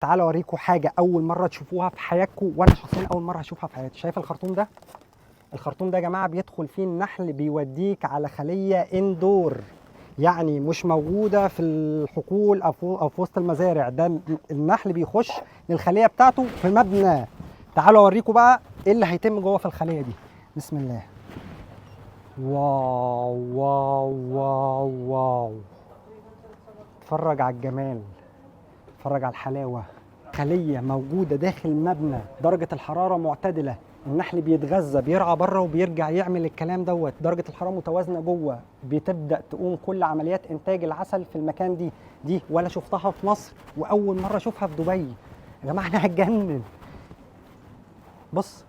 تعالوا اوريكم حاجه اول مره تشوفوها في حياتكم، وانا شخصيا اول مره اشوفها في حياتي. شايف الخرطوم ده؟ الخرطوم ده يا جماعه بيدخل فيه النحل، بيوديك على خليه اندور، يعني مش موجوده في الحقول او في وسط المزارع. ده النحل بيخش للخليه بتاعته في مبنى. تعالوا اوريكم بقى ايه اللي هيتم جوه في الخليه دي. بسم الله. واو واو واو واو، اتفرج على الجمال، اتفرج على الحلاوه. خليه موجوده داخل مبنى، درجه الحراره معتدله، النحل بيتغذى بيرعى بره وبيرجع يعمل الكلام دوت، درجه الحراره متوازنه جوه، بتبدا تقوم كل عمليات انتاج العسل في المكان دي ولا شفتها في مصر، واول مره اشوفها في دبي. يا جماعه انا هتجنن. بص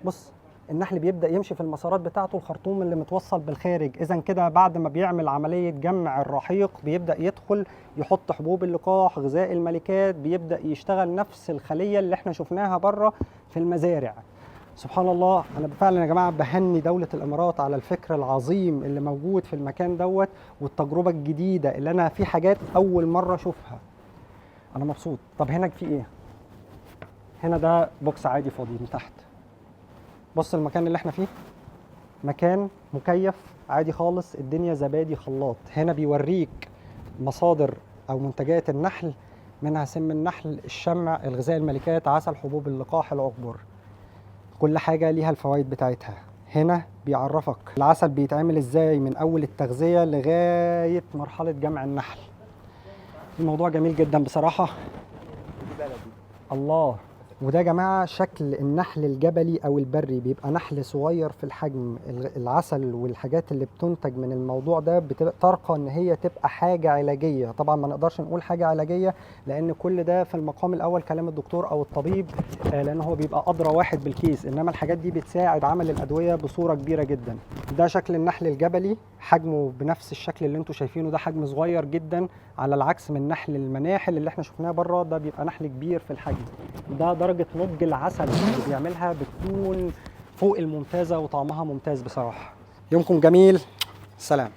بص، النحل بيبدا يمشي في المسارات بتاعته، الخرطوم اللي متوصل بالخارج. اذا كده بعد ما بيعمل عمليه جمع الرحيق بيبدا يدخل يحط حبوب اللقاح، غذاء الملكات، بيبدا يشتغل نفس الخليه اللي احنا شفناها بره في المزارع. سبحان الله. انا فعلا يا جماعه بهني دوله الامارات على الفكر العظيم اللي موجود في المكان دوت، والتجربه الجديده اللي انا في حاجات اول مره اشوفها. انا مبسوط. طب هنا في ايه؟ هنا ده بوكس عادي فاضي من تحت. بص المكان اللي احنا فيه مكان مكيف عادي خالص، الدنيا زبادي خلاط. هنا بيوريك مصادر او منتجات النحل، منها سم النحل، الشمع، الغذاء الملكات، عسل، حبوب اللقاح، العقبر، كل حاجة ليها الفوائد بتاعتها. هنا بيعرفك العسل بيتعمل ازاي من اول التغذية لغاية مرحلة جمع النحل. الموضوع جميل جدا بصراحة. الله. وده يا جماعة شكل النحل الجبلي أو البري، بيبقى نحل صغير في الحجم. العسل والحاجات اللي بتنتج من الموضوع ده بتبقى ترقى إن هي تبقى حاجة علاجية. طبعا ما نقدرش نقول حاجة علاجية لأن كل ده في المقام الأول كلام الدكتور أو الطبيب، لأن هو بيبقى أدرى واحد بالكيس، إنما الحاجات دي بتساعد عمل الأدوية بصورة كبيرة جدا. ده شكل النحل الجبلي، حجمه بنفس الشكل اللي انتوا شايفينه ده، حجم صغير جدا على العكس من نحل المناحل اللي احنا شفناه بره، ده بيبقى نحل كبير في الحجم. ده درجة نضج العسل اللي بيعملها بتكون فوق الممتازة وطعمها ممتاز بصراحة. يومكم جميل، سلام.